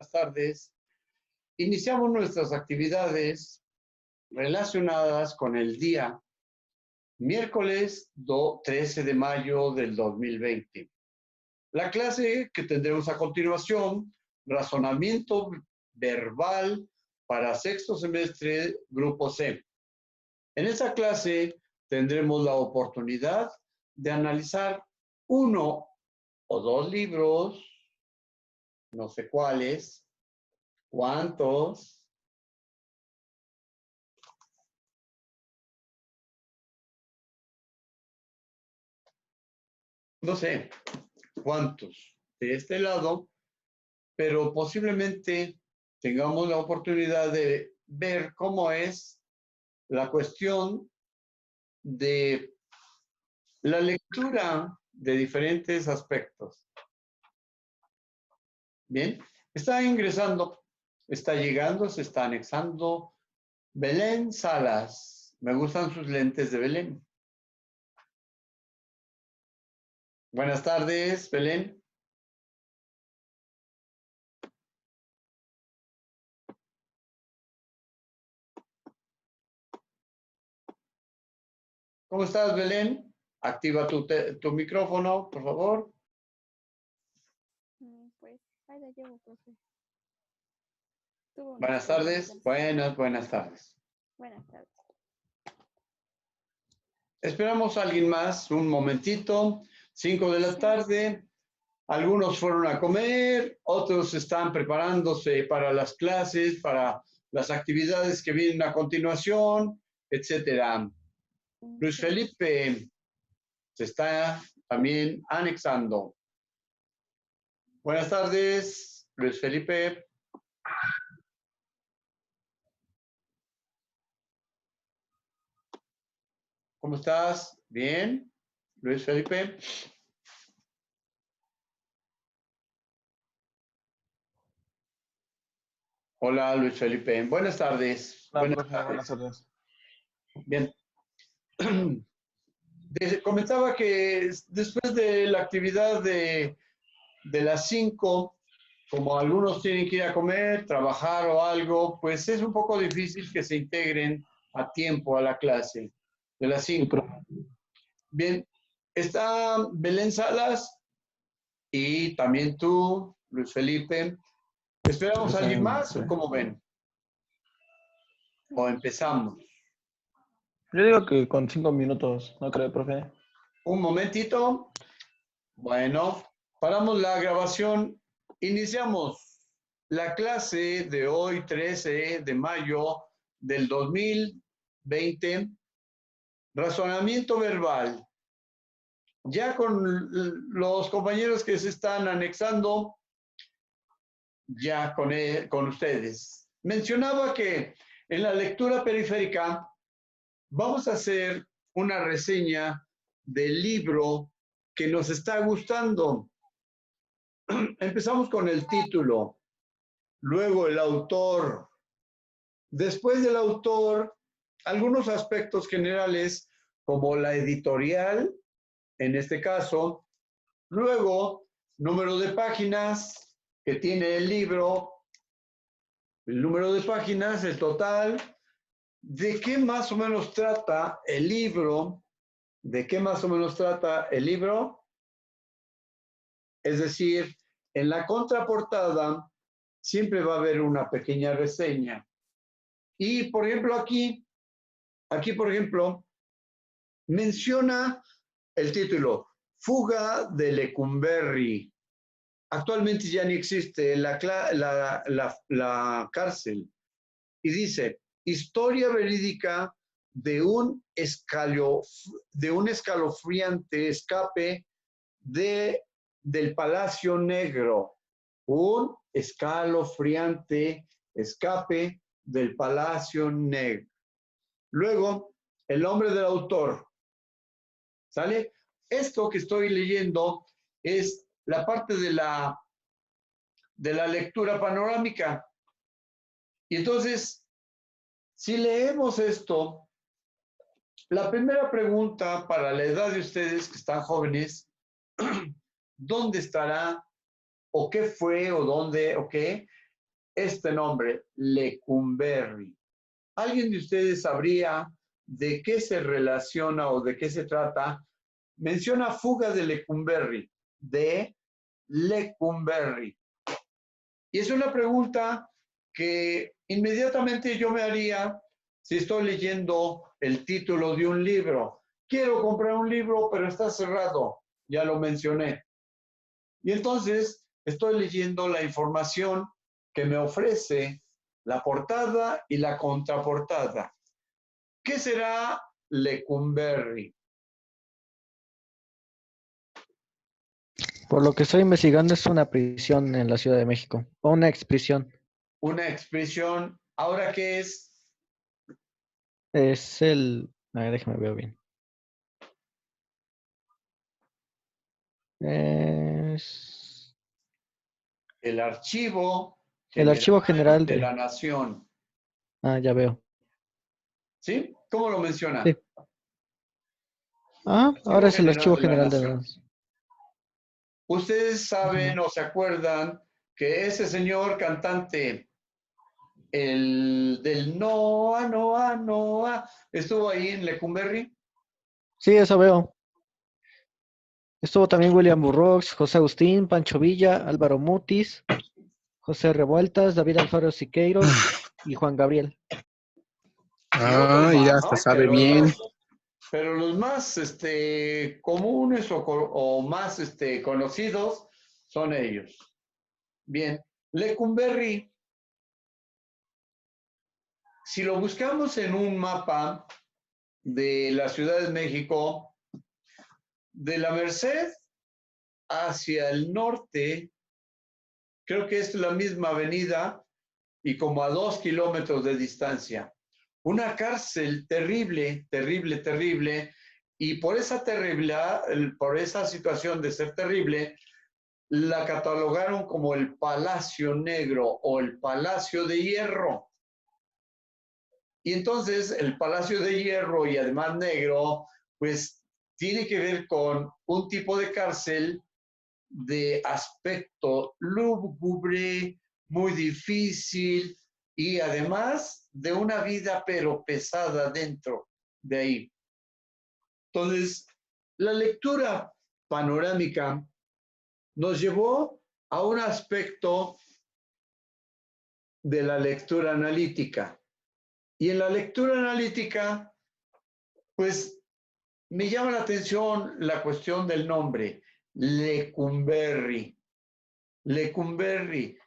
Buenas tardes. Iniciamos nuestras actividades relacionadas con el día miércoles 13 de mayo del 2020. La clase que tendremos a continuación, razonamiento verbal para sexto semestre, grupo C. En esta clase tendremos la oportunidad de analizar uno o dos libros, no sé cuáles, cuántos, no sé cuántos de este lado, pero posiblemente tengamos la oportunidad de ver cómo es la cuestión de la lectura de diferentes aspectos. Bien, está ingresando, está llegando, se está anexando Belén Salas. Me gustan sus lentes de Belén. Buenas tardes, Belén. ¿Cómo estás, Belén? Activa tu micrófono, por favor. Pues ahí la llevo, profe. Buenas tardes. Buenas tardes. Buenas tardes. Esperamos a alguien más un momentito. 5 de la tarde. Algunos fueron a comer, otros están preparándose para las clases, para las actividades que vienen a continuación, etcétera. Luis Felipe se está también anexando. Buenas tardes, Luis Felipe. ¿Cómo estás? ¿Bien? Luis Felipe. Hola, Luis Felipe. Buenas tardes. Hola, profe, buenas tardes. Bien. Comentaba que después de la actividad de las 5, como algunos tienen que ir a comer, trabajar o algo, pues es un poco difícil que se integren a tiempo a la clase de las 5. Bien, está Belén Salas y también tú, Luis Felipe. ¿Esperamos a alguien más o cómo ven? ¿O empezamos? Yo digo que con 5 minutos, ¿no cree, profe? Un momentito. Bueno, paramos la grabación. Iniciamos la clase de hoy, 13 de mayo del 2020. Razonamiento verbal. Ya con los compañeros que se están anexando, ya con ustedes. Mencionaba que en la lectura periférica vamos a hacer una reseña del libro que nos está gustando. Empezamos con el título, luego el autor, después del autor, algunos aspectos generales como la editorial, en este caso, luego número de páginas que tiene el libro, el número de páginas, el total, de qué más o menos trata el libro, es decir, en la contraportada siempre va a haber una pequeña reseña. Y, por ejemplo, aquí, por ejemplo, menciona el título, Fuga de Lecumberri. Actualmente ya ni existe la cárcel. Y dice, historia verídica de un escalofriante escape del Palacio Negro. Un escalofriante escape del Palacio Negro. Luego, el nombre del autor. ¿Sale? Esto que estoy leyendo es la parte de la lectura panorámica. Y entonces, si leemos esto, la primera pregunta para la edad de ustedes que están jóvenes, ¿dónde estará? ¿O qué fue? ¿O dónde? ¿O qué? este nombre, Lecumberri? ¿Alguien de ustedes sabría de qué se relaciona o de qué se trata? Menciona fuga de Lecumberri, de Lecumberri. Y es una pregunta que inmediatamente yo me haría si estoy leyendo el título de un libro. Quiero comprar un libro, pero está cerrado. Ya lo mencioné. Y entonces estoy leyendo la información que me ofrece la portada y la contraportada. ¿Qué será Lecumberri? Por lo que estoy investigando, es una prisión en la Ciudad de México. O una exprisión. Una expresión. ¿Ahora qué es? Es el. A ver, déjame ver bien. Es El Archivo el General Archivo General de la de. Nación. Ah, ya veo. ¿Sí? ¿Cómo lo menciona? Sí. Ah, Archivo ahora es el General Archivo de la General de Nación. las. Ustedes Ujú. saben o se acuerdan que ese señor cantante, el del Noa, Noa, Noa, estuvo ahí en Lecumberri. Sí, eso veo. Estuvo también William Burroughs, José Agustín, Pancho Villa, Álvaro Mutis, José Revueltas, David Alfaro Siqueiros y Juan Gabriel. Y otros Y más, hasta ¿no? sabe bien. Pero los más comunes o más conocidos son ellos. Bien, Lecumberri, si lo buscamos en un mapa de la Ciudad de México, de la Merced hacia el norte, creo que es la misma avenida y como a 2 kilómetros de distancia. Una cárcel terrible, terrible, terrible, y por esa por esa situación de ser terrible, la catalogaron como el Palacio Negro o el Palacio de Hierro. Y entonces el Palacio de Hierro y además negro, pues tiene que ver con un tipo de cárcel de aspecto lúgubre, muy difícil y además de una vida pero pesada dentro de ahí. Entonces, la lectura panorámica nos llevó a un aspecto de la lectura analítica. Y en la lectura analítica, pues me llama la atención la cuestión del nombre, Lecumberri. Lecumberri.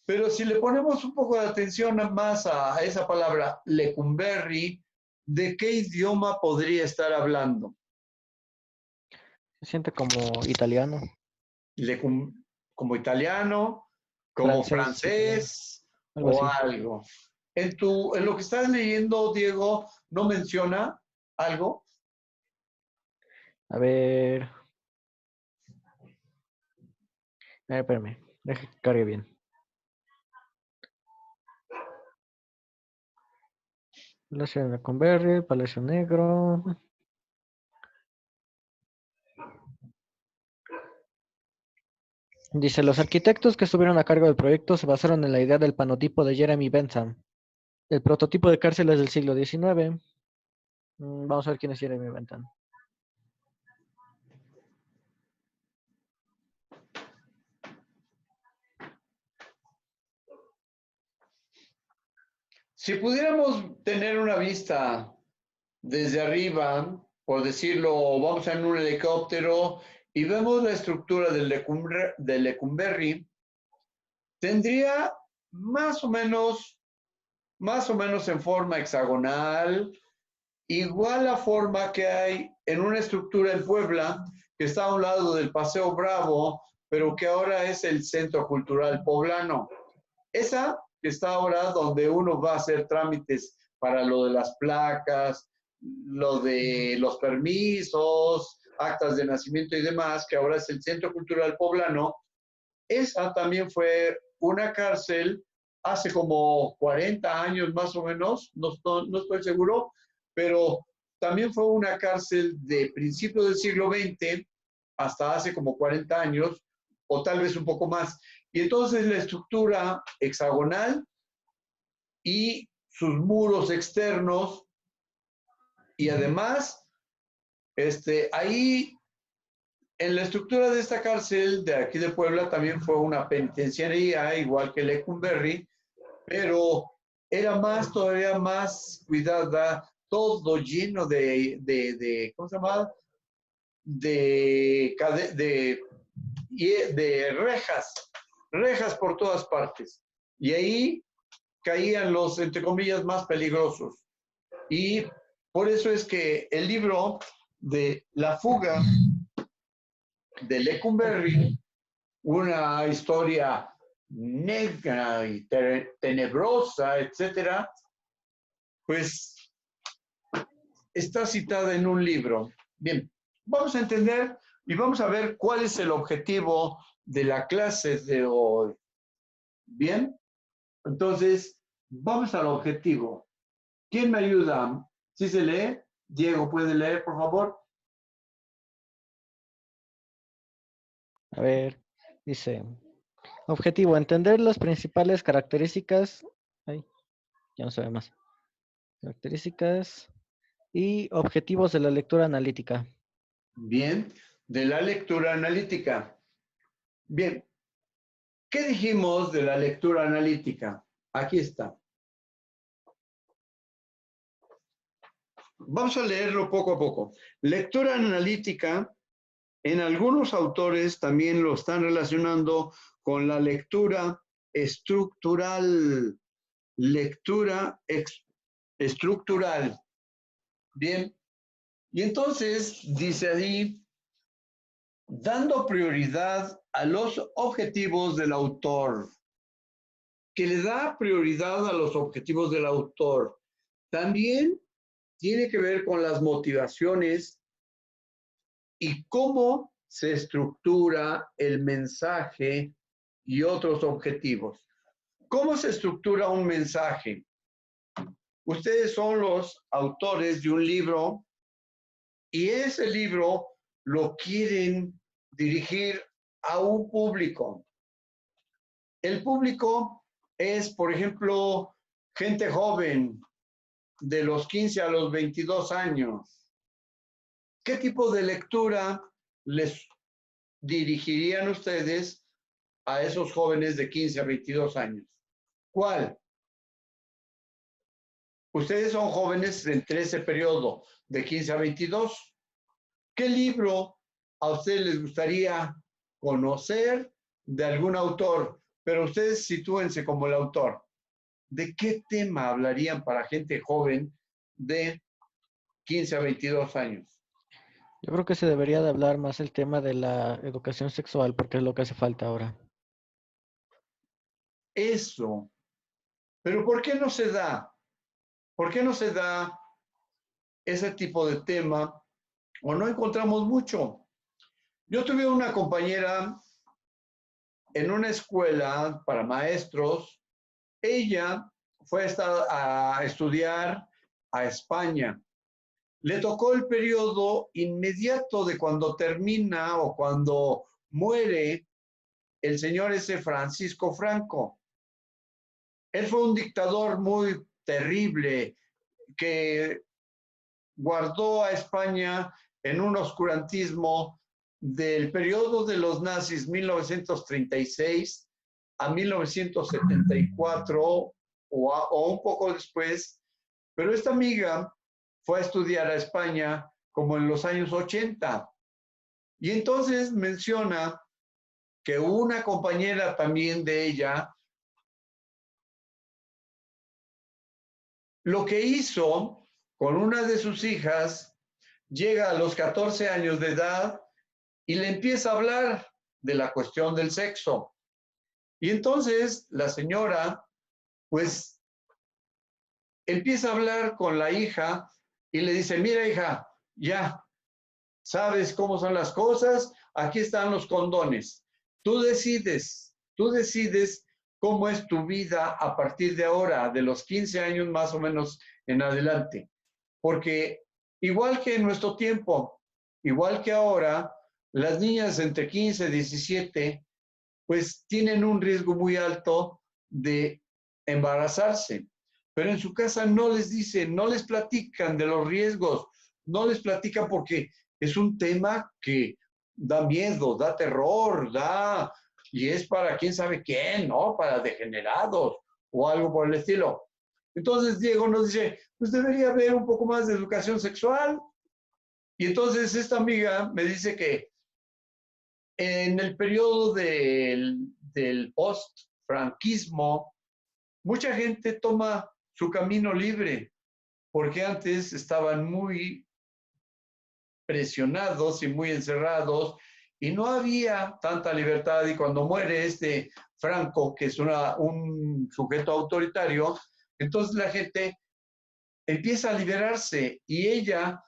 Pero si le ponemos un poco de atención más a esa palabra, Lecumberri, ¿de qué idioma podría estar hablando? Se siente como italiano, Lecum, como italiano, como francés, italiano, francés algo o así. algo. En lo que estás leyendo, Diego, ¿no menciona algo? A ver, espérame, deja que cargue bien. Palacio de Lecumberri, Palacio Negro. Dice, los arquitectos que estuvieron a cargo del proyecto se basaron en la idea del panotipo de Jeremy Bentham. El prototipo de cárcel es del siglo XIX. Vamos a ver quién es Jeremy Bentham. Si pudiéramos tener una vista desde arriba, por decirlo, vamos en un helicóptero y vemos la estructura del Lecumberri, tendría más o menos en forma hexagonal, igual la forma que hay en una estructura en Puebla, que está a un lado del Paseo Bravo, pero que ahora es el Centro Cultural Poblano. Esa que está ahora donde uno va a hacer trámites para lo de las placas, lo de los permisos, actas de nacimiento y demás, que ahora es el Centro Cultural Poblano, esa también fue una cárcel hace como 40 años más o menos, no estoy seguro, pero también fue una cárcel de principios del siglo XX hasta hace como 40 años, o tal vez un poco más. Y entonces la estructura hexagonal y sus muros externos, y además, ahí en la estructura de esta cárcel de aquí de Puebla también fue una penitenciaría, igual que Lecumberri, pero era todavía más cuidada, todo lleno ¿cómo se llama? De rejas por todas partes. Y ahí caían los, entre comillas, más peligrosos. Y por eso es que el libro de La fuga de Lecumberri, una historia negra y tenebrosa, etcétera, pues está citada en un libro. Bien, vamos a entender y vamos a ver cuál es el objetivo de la clase de hoy. Bien, entonces vamos al objetivo. ¿Quién me ayuda? ¿Sí se lee? Diego, ¿puede leer, por favor? A ver, dice, objetivo, entender las principales características, ay, ya no se ve más, características y objetivos de la lectura analítica. Bien, de la lectura analítica. Bien, ¿qué dijimos de la lectura analítica? Aquí está. Vamos a leerlo poco a poco. Lectura analítica, en algunos autores también lo están relacionando con la lectura estructural. Lectura estructural. Bien. Y entonces dice ahí, dando prioridad a los objetivos del autor, que le da prioridad a los objetivos del autor. También tiene que ver con las motivaciones y cómo se estructura el mensaje y otros objetivos. ¿Cómo se estructura un mensaje? Ustedes son los autores de un libro y ese libro lo quieren dirigir a un público. El público es, por ejemplo, gente joven de los 15 a los 22 años. ¿Qué tipo de lectura les dirigirían ustedes a esos jóvenes de 15 a 22 años? ¿Cuál? Ustedes son jóvenes entre ese periodo de 15 a 22. ¿Qué libro a ustedes les gustaría conocer de algún autor? Pero ustedes sitúense como el autor. ¿De qué tema hablarían para gente joven de 15 a 22 años? Yo creo que se debería de hablar más el tema de la educación sexual porque es lo que hace falta ahora. Eso. Pero ¿por qué no se da? ¿Por qué no se da ese tipo de tema o no encontramos mucho? Yo tuve una compañera en una escuela para maestros. Ella fue a estudiar a España. Le tocó el periodo inmediato de cuando termina o cuando muere el señor ese Francisco Franco. Él fue un dictador muy terrible que guardó a España en un oscurantismo del periodo de los nazis 1936 a 1974 o un poco después, pero esta amiga fue a estudiar a España como en los años 80. Y entonces menciona que una compañera también de ella lo que hizo con una de sus hijas, llega a los 14 años de edad y le empieza a hablar de la cuestión del sexo. Y entonces la señora, pues, empieza a hablar con la hija y le dice, mira hija, ya sabes cómo son las cosas, aquí están los condones. Tú decides cómo es tu vida a partir de ahora, de los 15 años más o menos en adelante. Porque igual que en nuestro tiempo, igual que ahora, las niñas entre 15 y 17 pues tienen un riesgo muy alto de embarazarse. Pero en su casa no les dicen, no les platican de los riesgos, no les platican porque es un tema que da miedo, da terror, y es para quién sabe quién, ¿no? Para degenerados o algo por el estilo. Entonces Diego nos dice, pues debería haber un poco más de educación sexual. Y entonces esta amiga me dice que en el periodo del post-franquismo, mucha gente toma su camino libre, porque antes estaban muy presionados y muy encerrados y no había tanta libertad. Y cuando muere este Franco, que es un sujeto autoritario, entonces la gente empieza a liberarse y ella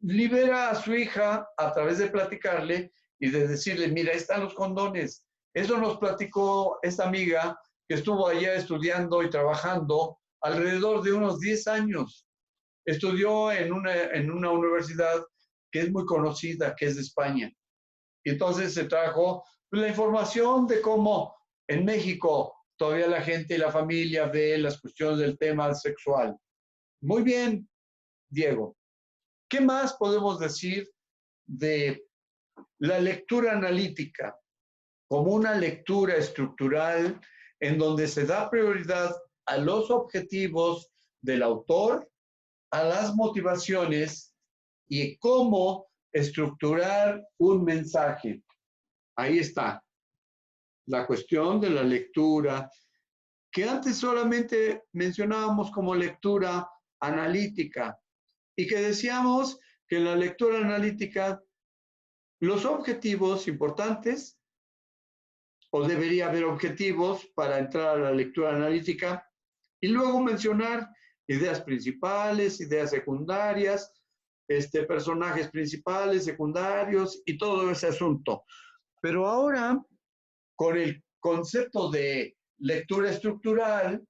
libera a su hija a través de platicarle y de decirle, mira, ahí están los condones. Eso nos platicó esta amiga que estuvo allá estudiando y trabajando alrededor de unos 10 años. Estudió en una universidad que es muy conocida, que es de España. Y entonces se trajo la información de cómo en México todavía la gente y la familia ve las cuestiones del tema sexual. Muy bien, Diego. ¿Qué más podemos decir de la lectura analítica como una lectura estructural en donde se da prioridad a los objetivos del autor, a las motivaciones y cómo estructurar un mensaje? Ahí está la cuestión de la lectura, que antes solamente mencionábamos como lectura analítica y que decíamos que en la lectura analítica los objetivos importantes, o debería haber objetivos para entrar a la lectura analítica, y luego mencionar ideas principales, ideas secundarias, personajes principales, secundarios y todo ese asunto. Pero ahora, con el concepto de lectura estructural,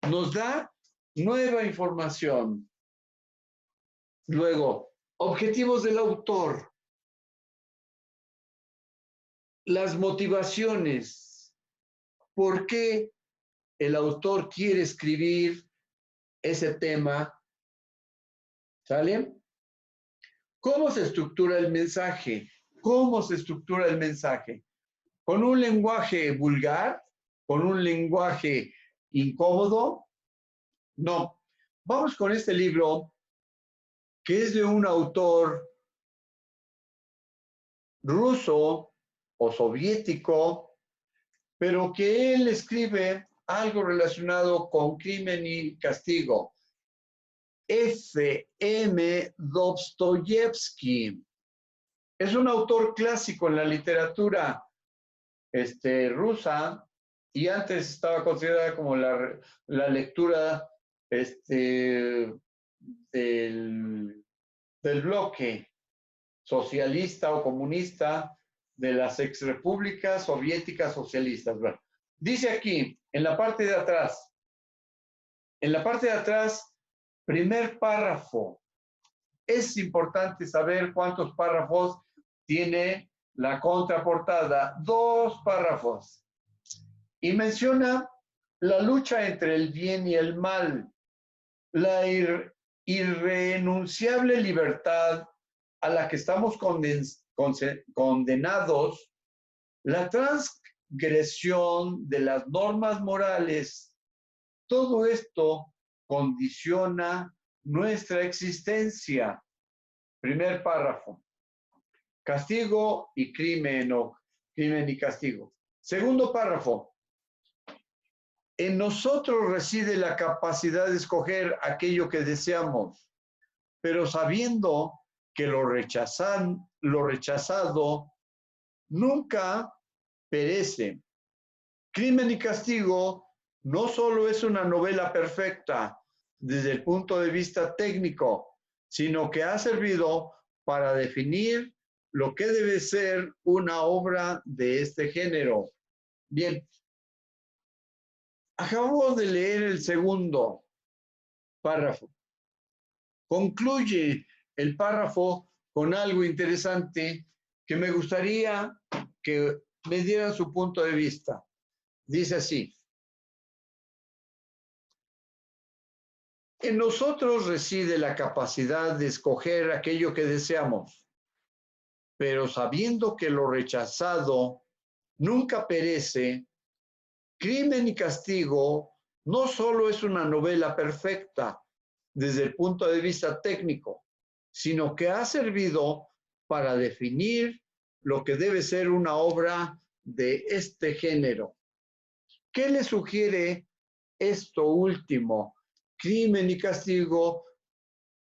nos da nueva información. Luego, objetivos del autor, las motivaciones, por qué el autor quiere escribir ese tema, ¿sale? ¿Cómo se estructura el mensaje? ¿Cómo se estructura el mensaje? ¿Con un lenguaje vulgar? ¿Con un lenguaje incómodo? No. Vamos con este libro que es de un autor ruso o soviético, pero que él escribe algo relacionado con crimen y castigo. F.M. Dostoyevsky. Es un autor clásico en la literatura rusa y antes estaba considerada como la lectura del bloque socialista o comunista de las exrepúblicas soviéticas socialistas. Bueno, dice aquí, en la parte de atrás, primer párrafo. Es importante saber cuántos párrafos tiene la contraportada. 2 párrafos. Y menciona la lucha entre el bien y el mal, la irrenunciable libertad a la que estamos condenados, la transgresión de las normas morales. Todo esto condiciona nuestra existencia. Primer párrafo. Castigo y crimen, o crimen y castigo. Segundo párrafo. En nosotros reside la capacidad de escoger aquello que deseamos, pero sabiendo que lo rechazado nunca perece. Crimen y castigo no solo es una novela perfecta desde el punto de vista técnico, sino que ha servido para definir lo que debe ser una obra de este género. Bien, acabamos de leer el segundo párrafo. Concluye el párrafo con algo interesante que me gustaría que me dieran su punto de vista. Dice así: en nosotros reside la capacidad de escoger aquello que deseamos, pero sabiendo que lo rechazado nunca perece, Crimen y Castigo no solo es una novela perfecta desde el punto de vista técnico, sino que ha servido para definir lo que debe ser una obra de este género. ¿Qué le sugiere esto último? Crimen y Castigo,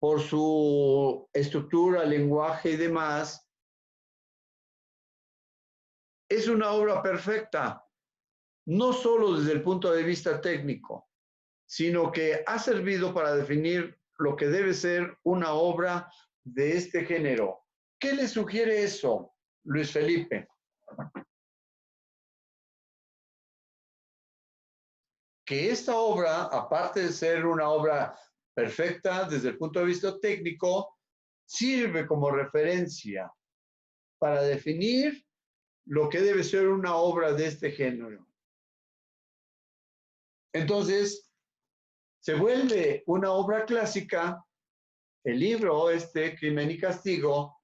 por su estructura, lenguaje y demás, es una obra perfecta, no solo desde el punto de vista técnico, sino que ha servido para definir lo que debe ser una obra de este género. ¿Qué le sugiere eso, Luis Felipe? Que esta obra, aparte de ser una obra perfecta desde el punto de vista técnico, sirve como referencia para definir lo que debe ser una obra de este género. Entonces, se vuelve una obra clásica, el libro Crimen y Castigo,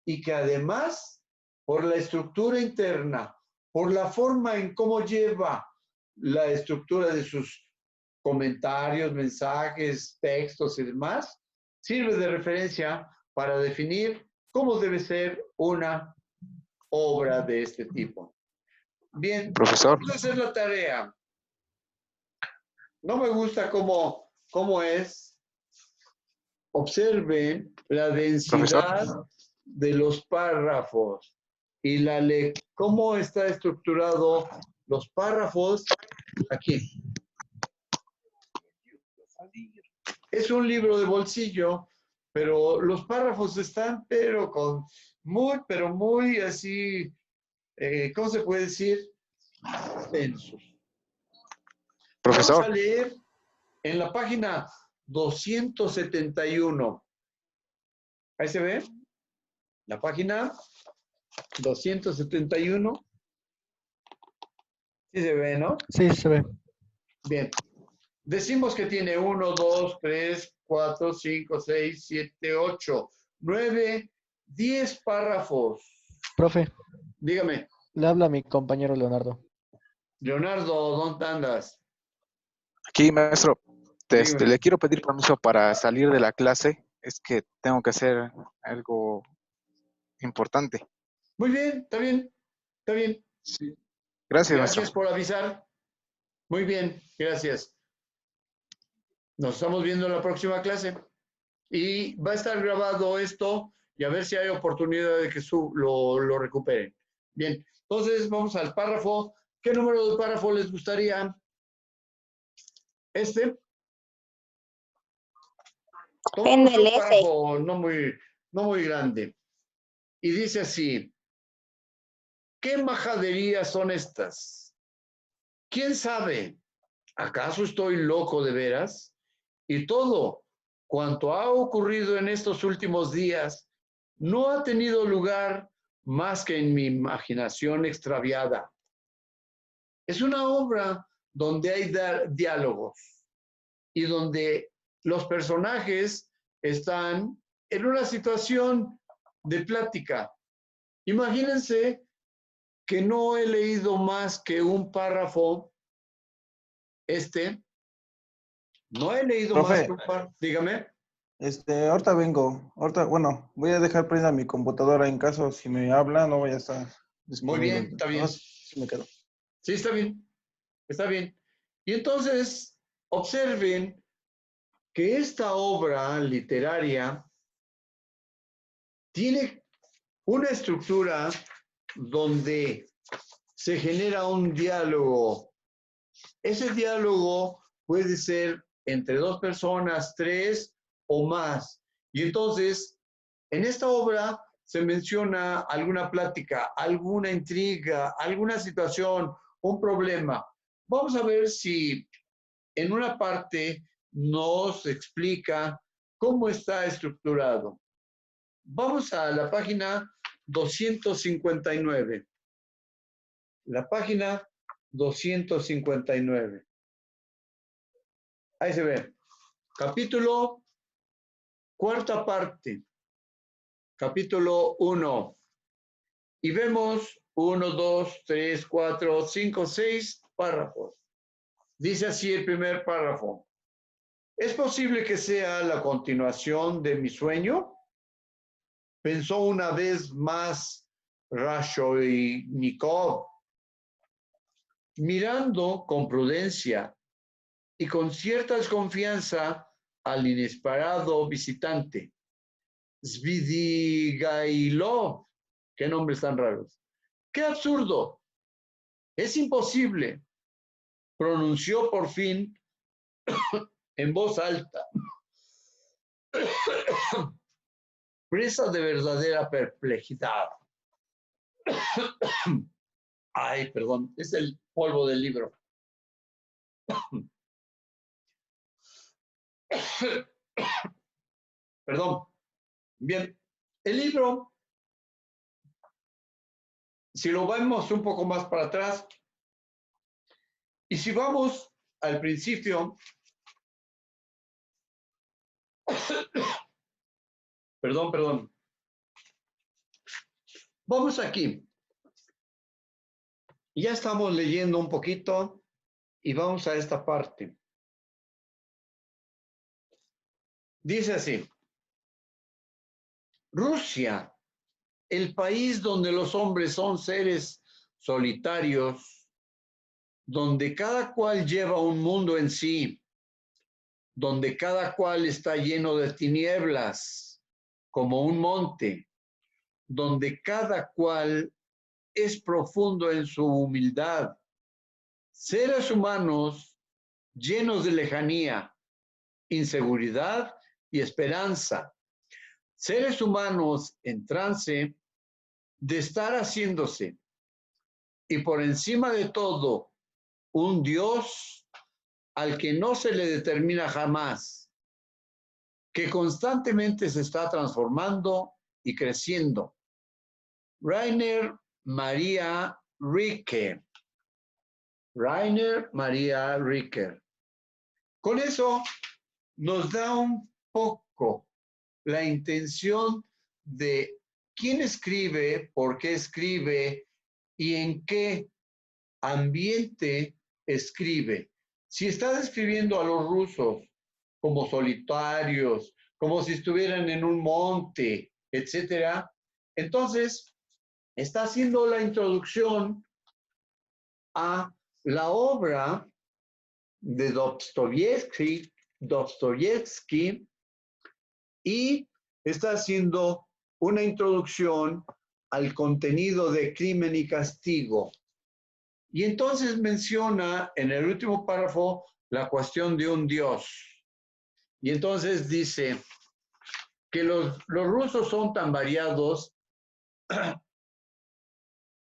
y que además, por la estructura interna, por la forma en cómo lleva la estructura de sus comentarios, mensajes, textos y demás, sirve de referencia para definir cómo debe ser una obra de este tipo. Bien, Profesor, vamos a hacer la tarea. No me gusta cómo es. Observen la profesor, densidad de los párrafos y cómo está estructurado los párrafos aquí. Es un libro de bolsillo, pero los párrafos están, pero muy así, ¿cómo se puede decir? Densos. Vamos profesor, a leer en la página 271. ¿Ahí se ve? La página 271. Sí se ve, ¿no? Sí, se ve. Bien. Decimos que tiene 1, 2, 3, 4, 5, 6, 7, 8, 9, 10 párrafos. Profe, Dígame, le habla mi compañero Leonardo. Leonardo, ¿dónde andas? aquí maestro, Dígame. le quiero pedir permiso para salir de la clase, es que tengo que hacer algo importante. Muy bien, está bien, está bien. Sí. Gracias, Gracias maestro. por avisar. Muy bien, gracias. Nos estamos viendo en la próxima clase. Y va a estar grabado esto y a ver si hay oportunidad de que lo recuperen. Bien, entonces vamos al párrafo. ¿Qué número de párrafo les gustaría? Este. En Tomamos el un F. párrafo no muy grande. Y dice así: ¿qué majaderías son estas? ¿Quién sabe? ¿Acaso estoy loco de veras? Y todo cuanto ha ocurrido en estos últimos días no ha tenido lugar más que en mi imaginación extraviada. Es una obra donde hay diálogos y donde los personajes están en una situación de plática. Imagínense que no he leído más que un párrafo, no he leído más Profe, que un párrafo, dígame. ahorita vengo. Ahorita, bueno, voy a dejar prendida mi computadora en caso si me habla, no voy a estar Muy disponible. bien, está bien. Nomás si me quedo. Sí, está bien, está bien. Y entonces, observen que esta obra literaria tiene una estructura donde se genera un diálogo. Ese diálogo puede ser entre dos personas, tres o más. Y entonces, en esta obra se menciona alguna plática, alguna intriga, alguna situación, un problema. Vamos a ver si en una parte nos explica cómo está estructurado. Vamos a la página 259. La página 259. Ahí se ve. Capítulo, cuarta parte. Capítulo 1. Y vemos 1, 2, 3, 4, 5, 6 párrafos. Dice así el primer párrafo. ¿Es posible que sea la continuación de mi sueño? Pensó una vez más Raskolnikov, mirando con prudencia y con cierta desconfianza al inesperado visitante. Svidigailov, qué nombres tan raros. ¡Qué absurdo! Es imposible, pronunció por fin en voz alta, presa de verdadera perplejidad. Ay, perdón, es el polvo del libro. Perdón. Bien, el libro, si lo vemos un poco más para atrás, y si vamos al principio, perdón. Vamos aquí. Ya estamos leyendo un poquito y vamos a esta parte. Dice así. Rusia, el país donde los hombres son seres solitarios, donde cada cual lleva un mundo en sí, donde cada cual está lleno de tinieblas, como un monte, donde cada cual es profundo en su humildad. Seres humanos llenos de lejanía, inseguridad y esperanza. Seres humanos en trance de estar haciéndose. Y por encima de todo, un Dios al que no se le determina jamás, que constantemente se está transformando y creciendo. Rainer Maria Rilke. Rainer Maria Rilke. Con eso nos da un poco la intención de quién escribe, por qué escribe y en qué ambiente escribe. Si está describiendo a los rusos como solitarios, como si estuvieran en un monte, etcétera, entonces está haciendo la introducción a la obra de Dostoyevsky y está haciendo una introducción al contenido de Crimen y Castigo. Y entonces menciona en el último párrafo la cuestión de un Dios. Y entonces dice que los rusos son tan variados,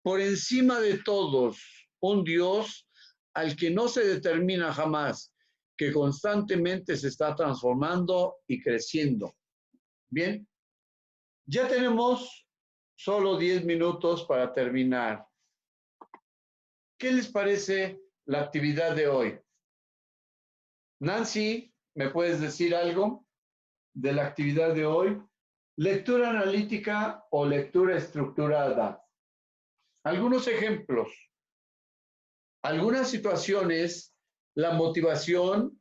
por encima de todos, un Dios al que no se determina jamás, que constantemente se está transformando y creciendo. Bien, ya tenemos solo 10 minutos para terminar. ¿Qué les parece la actividad de hoy? Nancy, ¿me puedes decir algo de la actividad de hoy? Lectura analítica o lectura estructurada. Algunos ejemplos. Algunas situaciones, la motivación,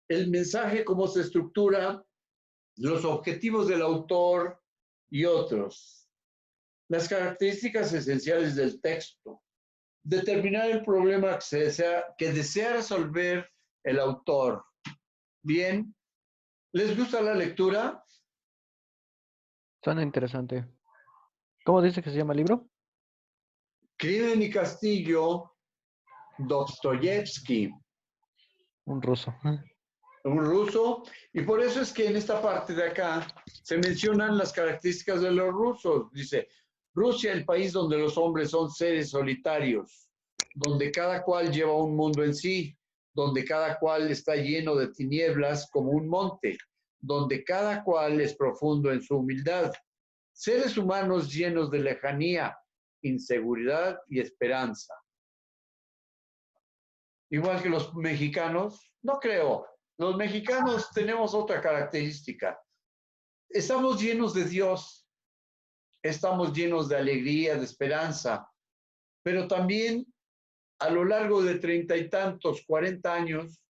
el mensaje, cómo se estructura, los objetivos del autor y otros. Las características esenciales del texto. Determinar el problema que desea resolver el autor. Bien, ¿les gusta la lectura? Suena interesante. ¿Cómo dice que se llama el libro? Crimen y Castigo, Dostoyevsky, Un ruso. un ruso, y por eso es que en esta parte de acá se mencionan las características de los rusos. Dice, Rusia, el país donde los hombres son seres solitarios, donde cada cual lleva un mundo en sí, donde cada cual está lleno de tinieblas como un monte, donde cada cual es profundo en su humildad. Seres humanos llenos de lejanía, inseguridad y esperanza. Igual que los mexicanos, no creo. Los mexicanos tenemos otra característica. Estamos llenos de Dios, estamos llenos de alegría, de esperanza, pero también a lo largo de 30 y tantos, 40 años,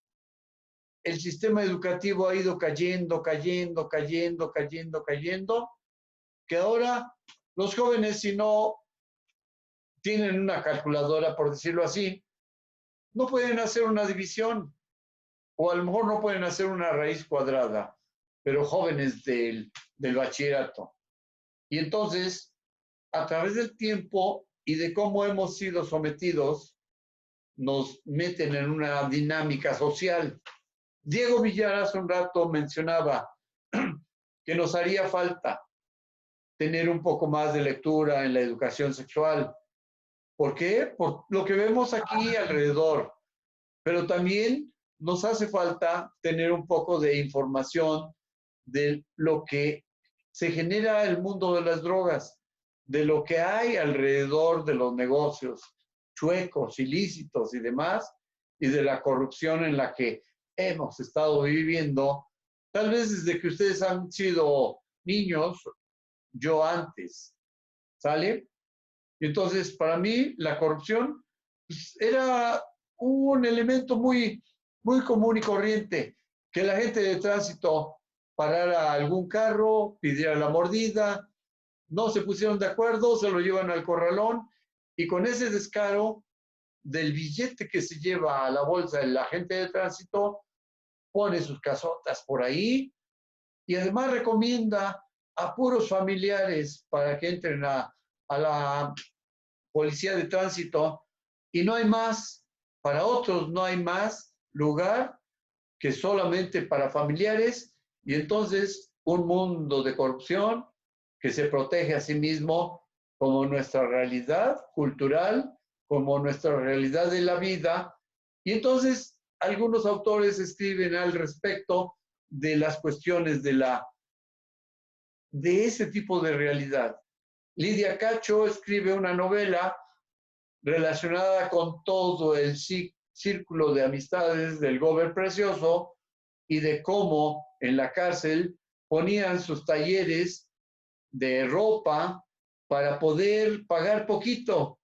el sistema educativo ha ido cayendo, que ahora los jóvenes, si no tienen una calculadora, por decirlo así, no pueden hacer una división, o a lo mejor no pueden hacer una raíz cuadrada, pero jóvenes del bachillerato. Y entonces, a través del tiempo y de cómo hemos sido sometidos, nos meten en una dinámica social. Diego Villar hace un rato mencionaba que nos haría falta tener un poco más de lectura en la educación sexual. ¿Por qué? Por lo que vemos aquí alrededor. Pero también nos hace falta tener un poco de información de lo que se genera el mundo de las drogas, de lo que hay alrededor de los negocios chuecos, ilícitos y demás, y de la corrupción en la que hemos estado viviendo, tal vez desde que ustedes han sido niños, yo antes, ¿sale? Y entonces, para mí, la corrupción pues, era un elemento muy, muy común y corriente, que la gente de tránsito parara algún carro, pidiera la mordida, no se pusieron de acuerdo, se lo llevan al corralón, y con ese descaro del billete que se lleva a la bolsa el agente de tránsito, pone sus casotas por ahí, y además recomienda a puros familiares para que entren a la policía de tránsito, y no hay más, para otros no hay más lugar que solamente para familiares, y entonces un mundo de corrupción que se protege a sí mismo como nuestra realidad cultural, como nuestra realidad de la vida, y entonces algunos autores escriben al respecto de las cuestiones de ese tipo de realidad. Lidia Cacho escribe una novela relacionada con todo el círculo de amistades del Gober Precioso y de cómo en la cárcel ponían sus talleres de ropa para poder pagar poquito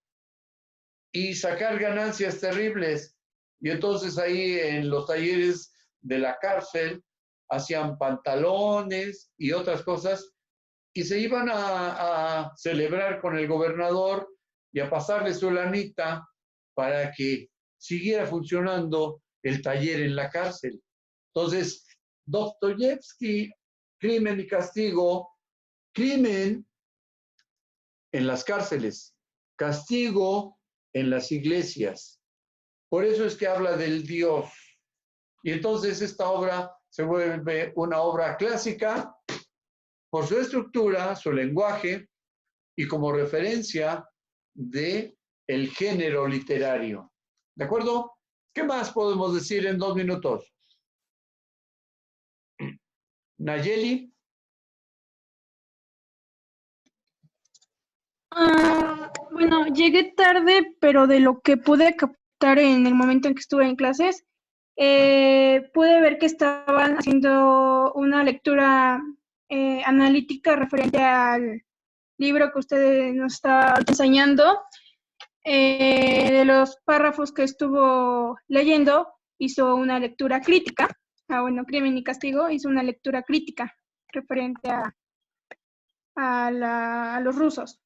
y sacar ganancias terribles. Y entonces ahí en los talleres de la cárcel hacían pantalones y otras cosas y se iban a celebrar con el gobernador y a pasarle su lanita para que siguiera funcionando el taller en la cárcel. Entonces, Dostoyevsky, Crimen y Castigo, crimen en las cárceles, castigo en las iglesias. Por eso es que habla del Dios. Y entonces esta obra se vuelve una obra clásica por su estructura, su lenguaje y como referencia de el género literario. ¿De acuerdo? ¿Qué más podemos decir en 2 minutos? Nayeli. Bueno, llegué tarde, pero de lo que pude captar en el momento en que estuve en clases, pude ver que estaban haciendo una lectura analítica referente al libro que usted nos está enseñando. De los párrafos que estuvo leyendo, hizo una lectura crítica. Bueno, Crimen y Castigo hizo una lectura crítica referente a los rusos.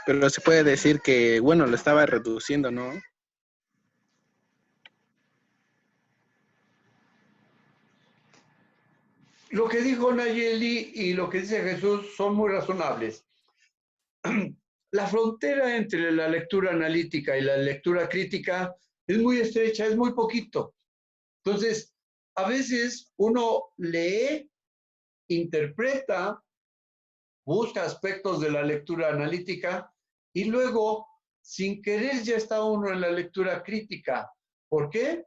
Pero se puede decir que, bueno, lo estaba reduciendo, ¿no? Lo que dijo Nayeli y lo que dice Jesús son muy razonables. La frontera entre la lectura analítica y la lectura crítica es muy estrecha, es muy poquito. Entonces, a veces uno lee, interpreta, busca aspectos de la lectura analítica y luego, sin querer, ya está uno en la lectura crítica. ¿Por qué?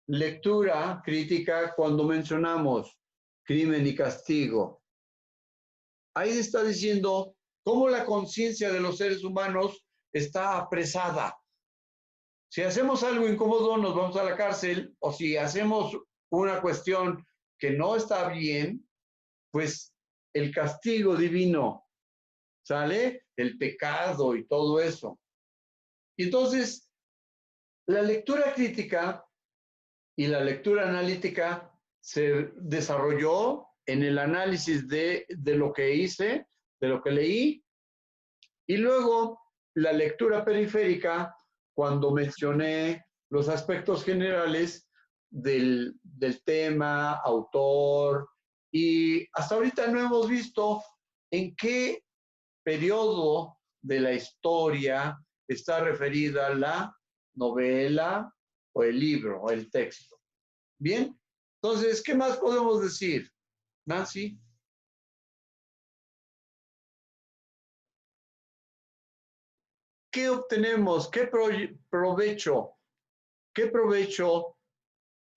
Lectura crítica cuando mencionamos Crimen y Castigo. Ahí está diciendo cómo la conciencia de los seres humanos está apresada. Si hacemos algo incómodo, nos vamos a la cárcel, o si hacemos una cuestión que no está bien, pues el castigo divino, ¿sale? El pecado y todo eso. Y entonces, la lectura crítica y la lectura analítica se desarrolló en el análisis de lo que hice, de lo que leí, y luego la lectura periférica, cuando mencioné los aspectos generales del tema, autor, y hasta ahorita no hemos visto en qué periodo de la historia está referida la novela o el libro o el texto. Bien, entonces, ¿qué más podemos decir? Nancy. ¿Qué obtenemos? ¿Qué provecho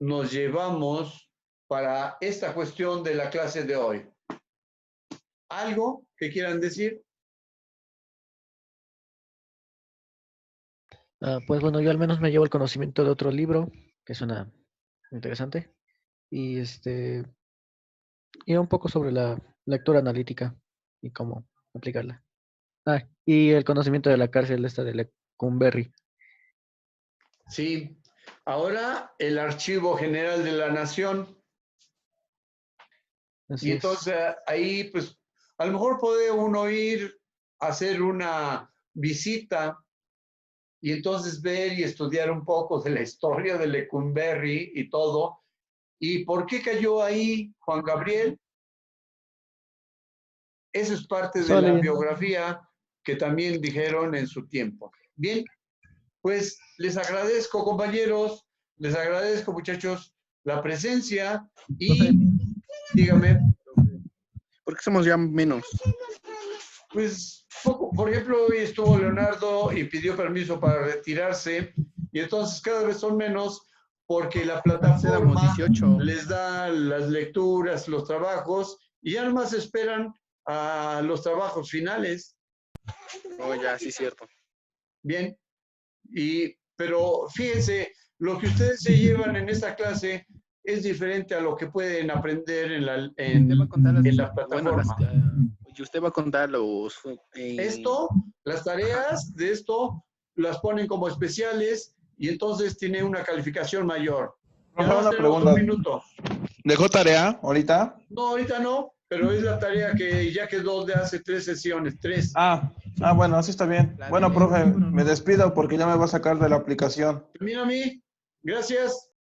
nos llevamos para esta cuestión de la clase de hoy? ¿Algo que quieran decir? Pues bueno, yo al menos me llevo el conocimiento de otro libro, que suena interesante, y y un poco sobre la lectura analítica y cómo aplicarla. Y el conocimiento de la cárcel esta de Lecumberri. Sí. Ahora el Archivo General de la Nación. Así Y es. entonces ahí, pues, a lo mejor puede uno ir a hacer una visita y entonces ver y estudiar un poco de la historia de Lecumberri y todo. ¿Y por qué cayó ahí Juan Gabriel? Eso es parte de la biografía que también dijeron en su tiempo. Bien, pues les agradezco, compañeros, les agradezco, muchachos, la presencia y dígame. ¿Por qué somos ya menos? Pues, poco. Por ejemplo, hoy estuvo Leonardo y pidió permiso para retirarse y entonces cada vez son menos porque la plataforma 18. les da las lecturas, los trabajos y ya nomás esperan a los trabajos finales. Oh, ya, sí, cierto. Bien, pero fíjense, lo que ustedes se llevan en esta clase es diferente a lo que pueden aprender en la plataforma. Y usted va a contar Las tareas de esto las ponen como especiales y entonces tiene una calificación mayor. Una pregunta. Un minuto. ¿Dejó tarea ahorita? No, ahorita no, pero es la tarea que ya quedó de hace 3 sesiones, 3. Bueno, así está bien. Bueno, profe, me despido porque ya me va a sacar de la aplicación. Mira a mí. Gracias.